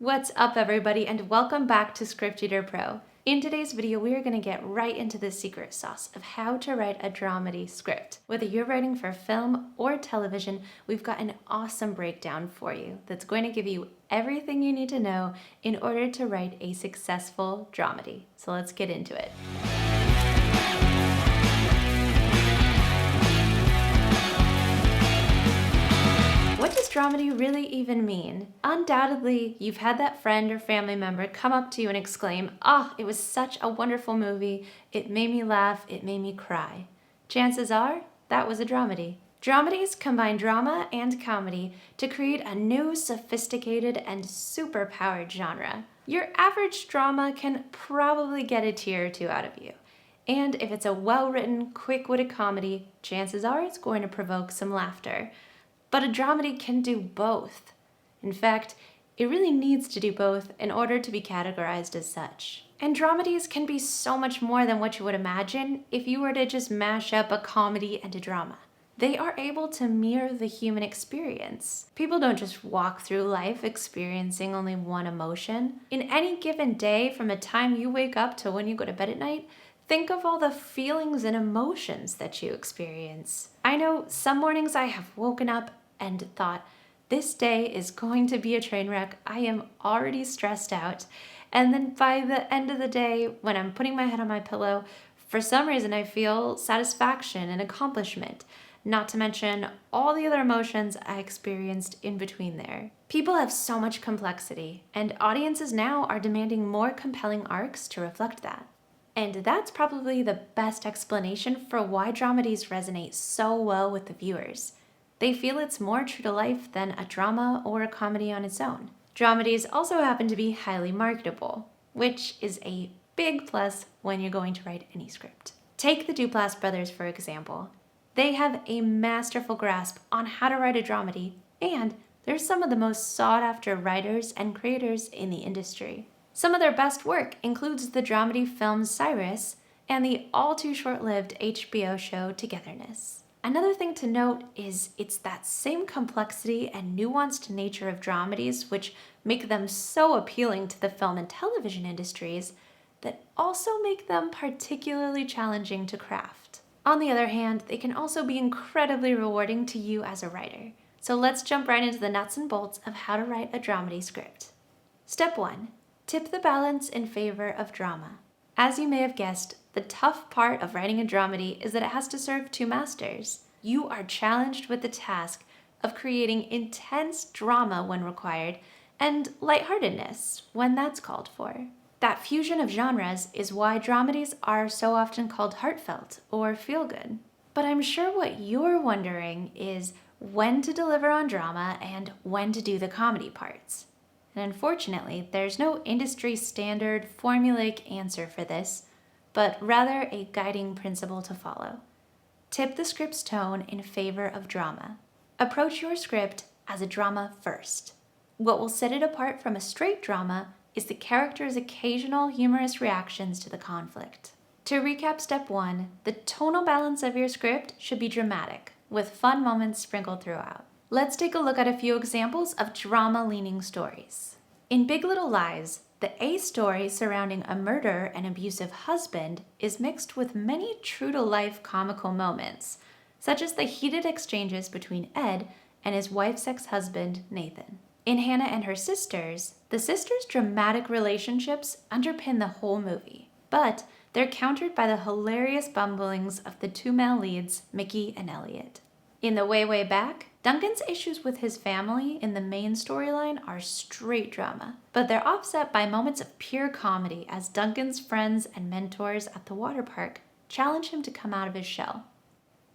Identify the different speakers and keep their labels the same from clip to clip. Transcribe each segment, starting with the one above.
Speaker 1: What's up everybody and welcome back to Scripteater Pro. In today's video, we are going to get right into the secret sauce of how to write a dramedy script. Whether you're writing for film or television, we've got an awesome breakdown for you that's going to give you everything you need to know in order to write a successful dramedy. So let's get into it. What does dramedy really even mean? Undoubtedly, you've had that friend or family member come up to you and exclaim, "Ah, it was such a wonderful movie. It made me laugh, it made me cry." Chances are, that was a dramedy. Dramedies combine drama and comedy to create a new, sophisticated, and super-powered genre. Your average drama can probably get a tear or two out of you. And if it's a well-written, quick-witted comedy, chances are it's going to provoke some laughter. But a dramedy can do both. In fact, it really needs to do both in order to be categorized as such. And dramedies can be so much more than what you would imagine if you were to just mash up a comedy and a drama. They are able to mirror the human experience. People don't just walk through life experiencing only one emotion. In any given day, from the time you wake up to when you go to bed at night, think of all the feelings and emotions that you experience. I know some mornings I have woken up and thought, this day is going to be a train wreck. I am already stressed out. And then by the end of the day, when I'm putting my head on my pillow, for some reason I feel satisfaction and accomplishment, not to mention all the other emotions I experienced in between there. People have so much complexity, and audiences now are demanding more compelling arcs to reflect that. And that's probably the best explanation for why dramedies resonate so well with the viewers. They feel it's more true to life than a drama or a comedy on its own. Dramedies also happen to be highly marketable, which is a big plus when you're going to write any script. Take the Duplass brothers, for example. They have a masterful grasp on how to write a dramedy, and they're some of the most sought-after writers and creators in the industry. Some of their best work includes the dramedy film Cyrus and the all-too-short-lived HBO show Togetherness. Another thing to note is it's that same complexity and nuanced nature of dramedies which make them so appealing to the film and television industries that also make them particularly challenging to craft. On the other hand, they can also be incredibly rewarding to you as a writer. So let's jump right into the nuts and bolts of how to write a dramedy script. Step 1. Tip the balance in favor of drama. As you may have guessed, the tough part of writing a dramedy is that it has to serve two masters. You are challenged with the task of creating intense drama when required and lightheartedness when that's called for. That fusion of genres is why dramedies are so often called heartfelt or feel-good. But I'm sure what you're wondering is when to deliver on drama and when to do the comedy parts. And unfortunately, there's no industry standard formulaic answer for this, but rather a guiding principle to follow. Tip the script's tone in favor of drama. Approach your script as a drama first. What will set it apart from a straight drama is the character's occasional humorous reactions to the conflict. To recap step 1, the tonal balance of your script should be dramatic, with fun moments sprinkled throughout. Let's take a look at a few examples of drama-leaning stories. In Big Little Lies, the A story surrounding a murder and abusive husband is mixed with many true-to-life comical moments, such as the heated exchanges between Ed and his wife's ex-husband, Nathan. In Hannah and Her Sisters, the sisters' dramatic relationships underpin the whole movie, but they're countered by the hilarious bumblings of the two male leads, Mickey and Elliot. In The Way, Way Back, Duncan's issues with his family in the main storyline are straight drama, but they're offset by moments of pure comedy as Duncan's friends and mentors at the water park challenge him to come out of his shell.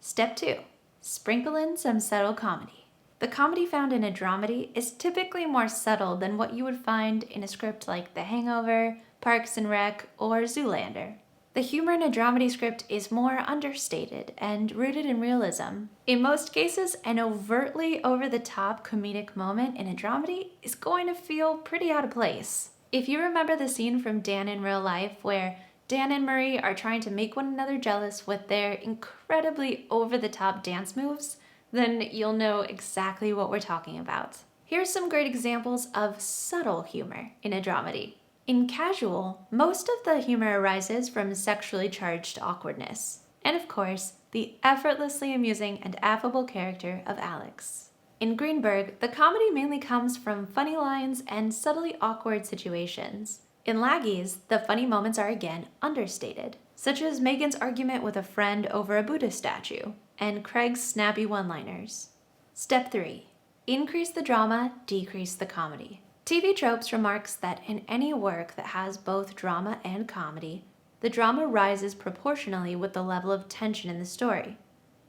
Speaker 1: Step 2. Sprinkle in some subtle comedy. The comedy found in a dramedy is typically more subtle than what you would find in a script like The Hangover, Parks and Rec, or Zoolander. The humor in a dramedy script is more understated and rooted in realism. In most cases, an overtly over-the-top comedic moment in a dramedy is going to feel pretty out of place. If you remember the scene from Dan in Real Life where Dan and Marie are trying to make one another jealous with their incredibly over-the-top dance moves, then you'll know exactly what we're talking about. Here's some great examples of subtle humor in a dramedy. In Casual, most of the humor arises from sexually charged awkwardness, and of course, the effortlessly amusing and affable character of Alex. In Greenberg, the comedy mainly comes from funny lines and subtly awkward situations. In Laggies, the funny moments are again understated, such as Megan's argument with a friend over a Buddha statue, and Craig's snappy one-liners. Step 3. Increase the drama, decrease the comedy. TV Tropes remarks that in any work that has both drama and comedy, the drama rises proportionally with the level of tension in the story.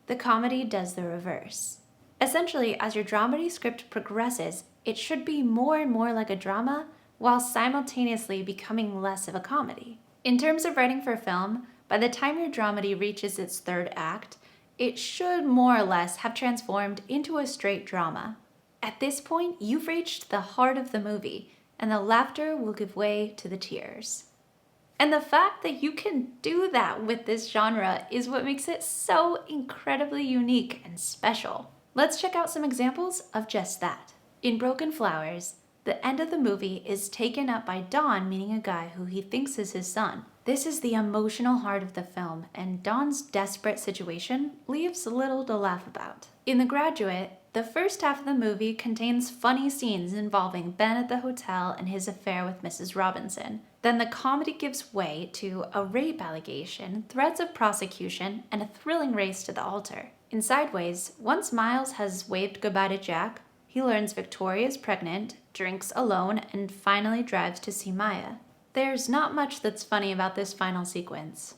Speaker 1: The comedy does the reverse. Essentially, as your dramedy script progresses, it should be more and more like a drama while simultaneously becoming less of a comedy. In terms of writing for film, by the time your dramedy reaches its third act, it should more or less have transformed into a straight drama. At this point, you've reached the heart of the movie, and the laughter will give way to the tears. And the fact that you can do that with this genre is what makes it so incredibly unique and special. Let's check out some examples of just that. In Broken Flowers, the end of the movie is taken up by Don meeting a guy who he thinks is his son. This is the emotional heart of the film, and Don's desperate situation leaves little to laugh about. In The Graduate, the first half of the movie contains funny scenes involving Ben at the hotel and his affair with Mrs. Robinson. Then the comedy gives way to a rape allegation, threats of prosecution, and a thrilling race to the altar. In Sideways, once Miles has waved goodbye to Jack, he learns Victoria is pregnant, drinks alone, and finally drives to see Maya. There's not much that's funny about this final sequence.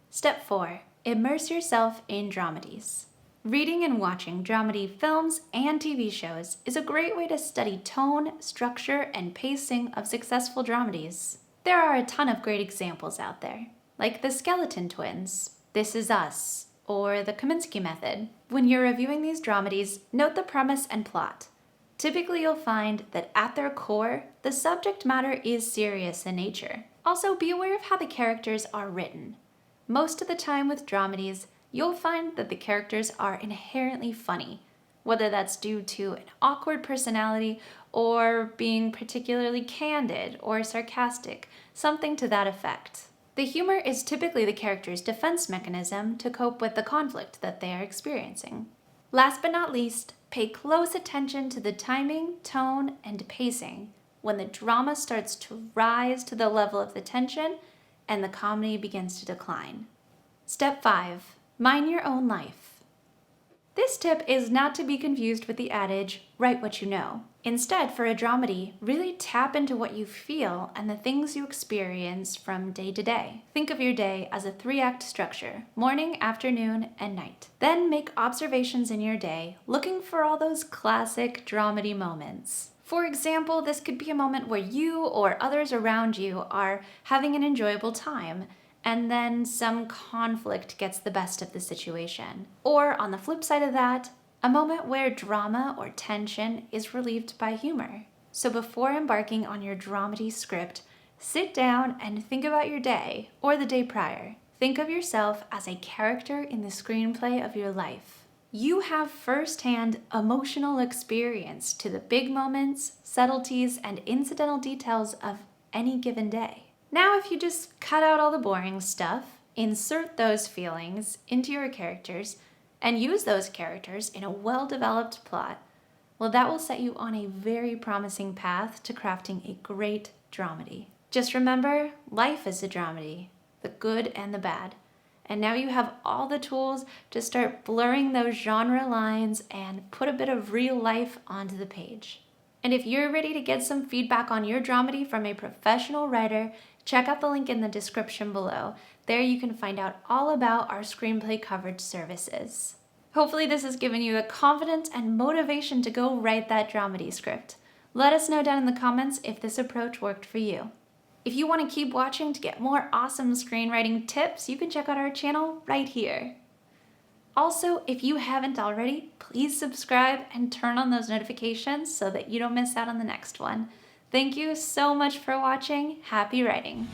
Speaker 1: Step 4. Immerse yourself in dramedies. Reading and watching dramedy films and TV shows is a great way to study tone, structure, and pacing of successful dramedies. There are a ton of great examples out there, like The Skeleton Twins, This Is Us, or The Kaminsky Method. When you're reviewing these dramedies, note the premise and plot. Typically, you'll find that at their core, the subject matter is serious in nature. Also, be aware of how the characters are written. Most of the time with dramedies, you'll find that the characters are inherently funny, whether that's due to an awkward personality or being particularly candid or sarcastic, something to that effect. The humor is typically the character's defense mechanism to cope with the conflict that they are experiencing. Last but not least, pay close attention to the timing, tone, and pacing when the drama starts to rise to the level of the tension and the comedy begins to decline. Step 5. Mind your own life. This tip is not to be confused with the adage, write what you know. Instead, for a dramedy, really tap into what you feel and the things you experience from day to day. Think of your day as a 3-act structure, morning, afternoon, and night. Then make observations in your day, looking for all those classic dramedy moments. For example, this could be a moment where you or others around you are having an enjoyable time, and then some conflict gets the best of the situation. Or on the flip side of that, a moment where drama or tension is relieved by humor. So before embarking on your dramedy script, sit down and think about your day or the day prior. Think of yourself as a character in the screenplay of your life. You have firsthand emotional experience to the big moments, subtleties, and incidental details of any given day. Now, if you just cut out all the boring stuff, insert those feelings into your characters, and use those characters in a well-developed plot, well, that will set you on a very promising path to crafting a great dramedy. Just remember, life is a dramedy, the good and the bad. And now you have all the tools to start blurring those genre lines and put a bit of real life onto the page. And if you're ready to get some feedback on your dramedy from a professional writer, check out the link in the description below. There you can find out all about our screenplay coverage services. Hopefully this has given you the confidence and motivation to go write that dramedy script. Let us know down in the comments if this approach worked for you. If you want to keep watching to get more awesome screenwriting tips, you can check out our channel right here. Also, if you haven't already, please subscribe and turn on those notifications so that you don't miss out on the next one. Thank you so much for watching. Happy writing!